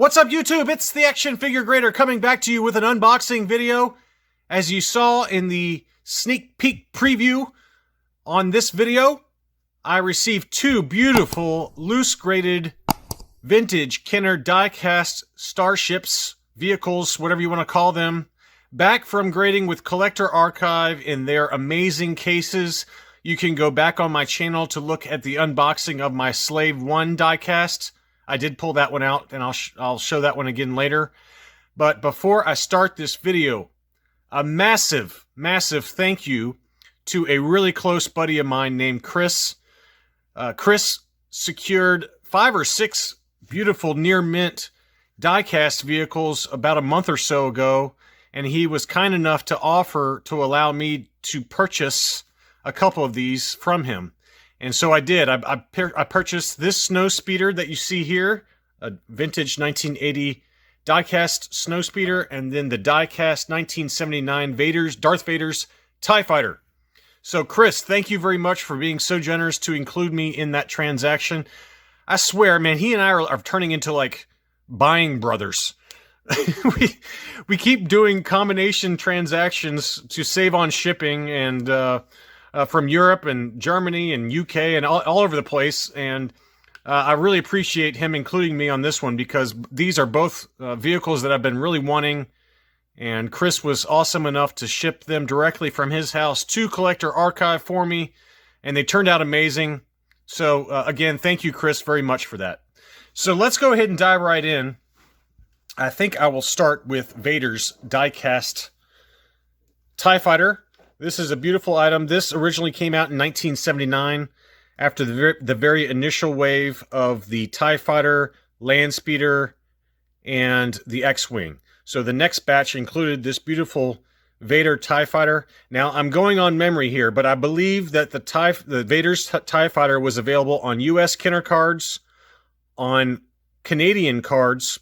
What's up, YouTube? It's the Action Figure Grader coming back to you with an unboxing video. As you saw in the sneak peek preview on this video, I received two beautiful loose graded vintage Kenner die cast starships, vehicles, whatever you want to call them, back from grading with Collector Archive in their amazing cases. You can go back on my channel to look at the unboxing of my Slave 1 die cast. I did pull that one out, and I'll show that one again later. But before I start this video, a massive, massive thank you to a really close buddy of mine named Chris. Chris secured 5 or 6 beautiful near mint die-cast vehicles about a month or so ago, and he was kind enough to offer to allow me to purchase a couple of these from him. And so I did. I purchased this Snowspeeder that you see here, a vintage 1980 die-cast Snowspeeder, and then the die-cast 1979 Darth Vader's TIE Fighter. So Chris, thank you very much for being so generous to include me in that transaction. I swear, man, he and I are turning into like buying brothers. we keep doing combination transactions to save on shipping and from Europe and Germany and UK and all over the place, and I really appreciate him including me on this one because these are both vehicles that I've been really wanting, and Chris was awesome enough to ship them directly from his house to Collector Archive for me, and they turned out amazing. So again, thank you, Chris, very much for that. So let's go ahead and dive right in. I think I will start with Vader's die-cast TIE Fighter. This is a beautiful item. This originally came out in 1979 after the very initial wave of the TIE Fighter, Land Speeder, and the X-Wing. So the next batch included this beautiful Vader TIE Fighter. Now, I'm going on memory here, but I believe that the Vader's TIE Fighter was available on U.S. Kenner cards, on Canadian cards,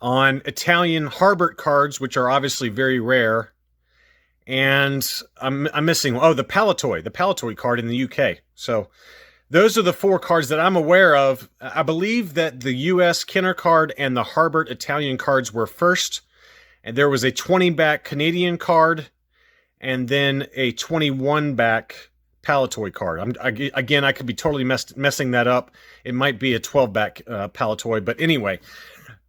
on Italian Harbert cards, which are obviously very rare, and I'm missing, oh, the Palitoy card in the UK. So those are the 4 cards that I'm aware of. I believe that the US Kenner card and the Harbert Italian cards were first, and there was a 20-back Canadian card, and then a 21-back Palitoy card. Again, I could be totally messing that up. It might be a 12-back Palitoy, but anyway,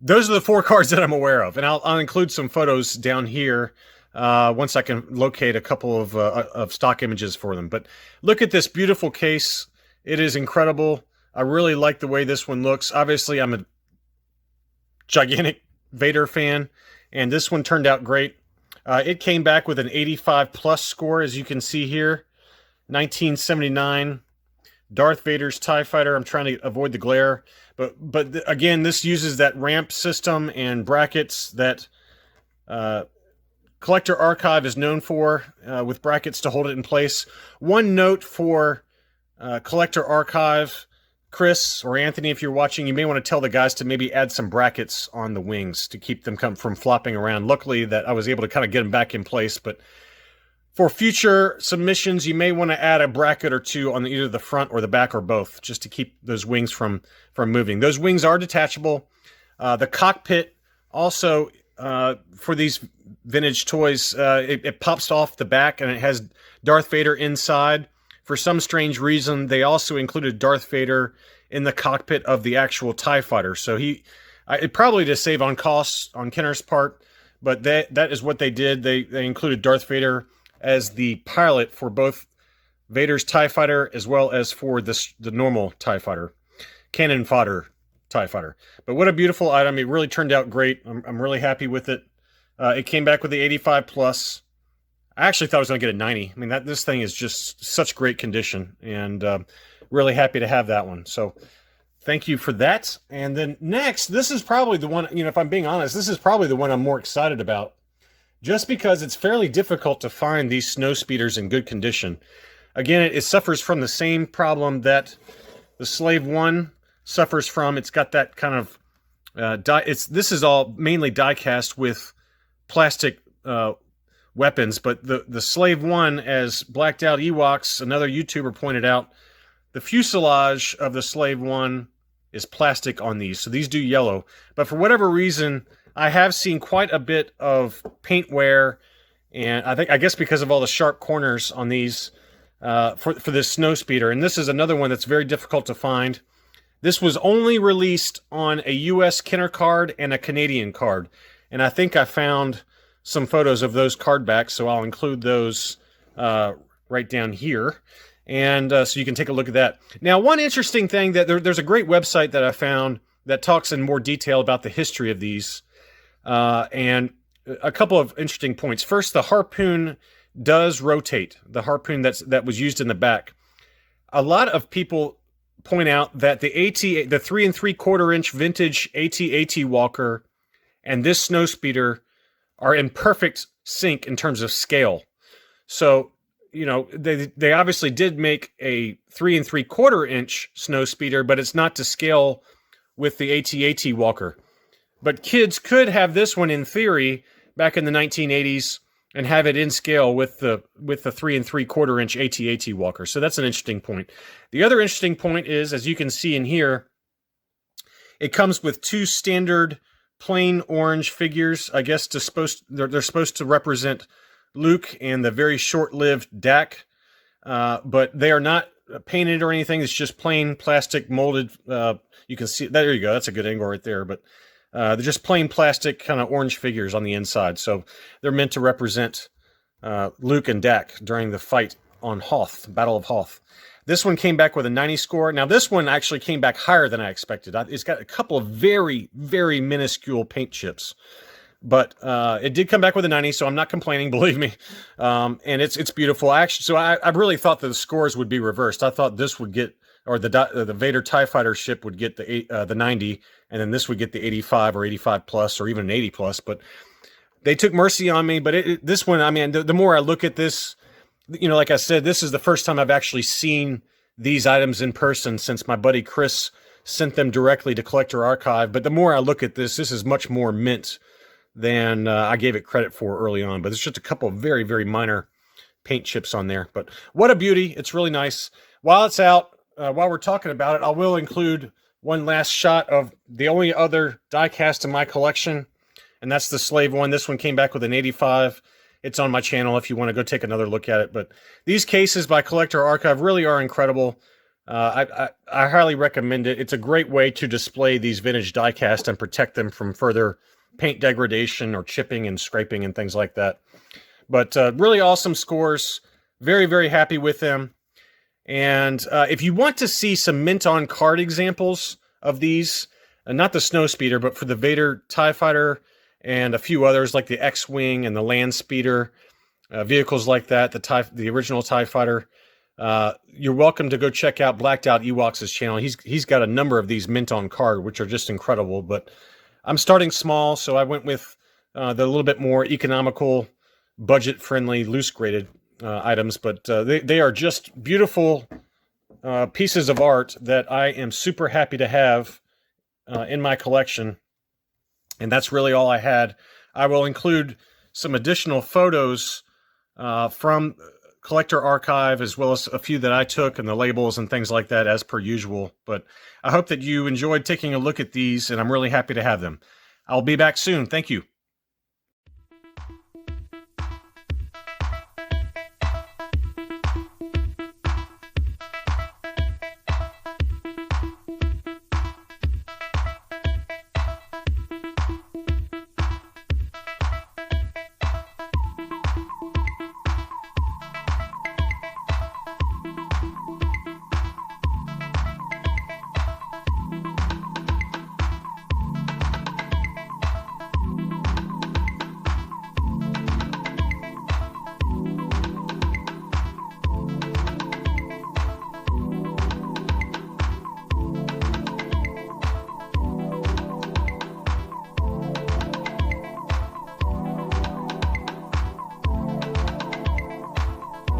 those are the 4 cards that I'm aware of, and I'll include some photos down here once I can locate a couple of stock images for them. But look at this beautiful case. It is incredible. I really like the way this one looks. Obviously, I'm a gigantic Vader fan, and this one turned out great. It came back with an 85 plus score, as you can see here. 1979 Darth Vader's TIE Fighter. I'm trying to avoid the glare, but again, this uses that ramp system and brackets that Collector Archive is known for, with brackets to hold it in place. One note for Collector Archive, Chris or Anthony, if you're watching, you may want to tell the guys to maybe add some brackets on the wings to keep them from flopping around. Luckily that I was able to kind of get them back in place, but for future submissions, you may want to add a bracket or 2 on either the front or the back or both, just to keep those wings from moving. Those wings are detachable. The cockpit also, for these vintage toys, it pops off the back and it has Darth Vader inside. For some strange reason, they also included Darth Vader in the cockpit of the actual TIE Fighter. So it probably to save on costs on Kenner's part, but that is what they did. They included Darth Vader as the pilot for both Vader's TIE Fighter as well as for the normal TIE Fighter, cannon fodder TIE Fighter. But what a beautiful item. It really turned out great. I'm really happy with it. It came back with the 85 plus. I actually thought I was going to get a 90. I mean, this thing is just such great condition, and really happy to have that one. So thank you for that. And then next, this is probably the one, if I'm being honest, this is probably the one I'm more excited about, just because it's fairly difficult to find these Snowspeeders in good condition. Again, it suffers from the same problem that the Slave 1 suffers from. It's got that kind of this is all mainly die cast with plastic weapons, but the Slave 1, as Blacked Out Ewoks, another YouTuber, pointed out, the fuselage of the Slave 1 is plastic on these. So these do yellow. But for whatever reason, I have seen quite a bit of paint wear, and I guess because of all the sharp corners on these for this Snowspeeder. And this is another one that's very difficult to find. This was only released on a US Kenner card and a Canadian card. And I think I found some photos of those card backs, so I'll include those right down here. And so you can take a look at that. Now, one interesting thing, that there's a great website that I found that talks in more detail about the history of these. And a couple of interesting points. First, the harpoon does rotate, the harpoon that was used in the back. A lot of people point out that the 3 3/4 inch vintage AT-AT Walker and this Snowspeeder are in perfect sync in terms of scale. So, you know, they obviously did make a 3 3/4 inch Snowspeeder, but it's not to scale with the AT-AT Walker. But kids could have this one in theory back in the 1980s and have it in scale with the 3 3/4 inch AT-AT Walker. So that's an interesting point. The other interesting point is, as you can see in here, it comes with 2 standard plain orange figures. I guess they're supposed to represent Luke and the very short-lived Dak, but they are not painted or anything. It's just plain plastic molded. You can see, there you go. That's a good angle right there. But they're just plain plastic kind of orange figures on the inside. So they're meant to represent Luke and Dak during the fight on Hoth, Battle of Hoth. This one came back with a 90 score. Now, this one actually came back higher than I expected. It's got a couple of very, very minuscule paint chips. But it did come back with a 90, so I'm not complaining, believe me. And it's beautiful. I really thought that the scores would be reversed. I thought this would get, or the Vader TIE Fighter ship would get the 90, and then this would get the 85 or 85 plus, or even an 80 plus. But they took mercy on me. But this one, I mean, the more I look at this, you know, like I said, this is the first time I've actually seen these items in person since my buddy Chris sent them directly to Collector Archive. But the more I look at this is much more mint than I gave it credit for early on. But there's just a couple of very, very minor paint chips on there. But what a beauty. It's really nice. While it's out, while we're talking about it, I will include one last shot of the only other die cast in my collection, and that's the Slave one. This one came back with an 85. It's on my channel if you want to go take another look at it. But these cases by Collector Archive really are incredible. I highly recommend it. It's a great way to display these vintage die cast and protect them from further paint degradation or chipping and scraping and things like that. But really awesome scores. Very, very happy with them. And if you want to see some mint-on card examples of these, not the Snowspeeder, but for the Vader TIE Fighter and a few others like the X-Wing and the Land Speeder, vehicles like that, the original TIE Fighter, you're welcome to go check out Blacked Out Ewoks' channel. He's got a number of these mint-on card, which are just incredible. But I'm starting small, so I went with the little bit more economical, budget-friendly, loose-graded items. But they are just beautiful pieces of art that I am super happy to have in my collection. And that's really all I had. I will include some additional photos from Collector Archive, as well as a few that I took, and the labels and things like that, as per usual. But I hope that you enjoyed taking a look at these, and I'm really happy to have them. I'll be back soon. Thank you.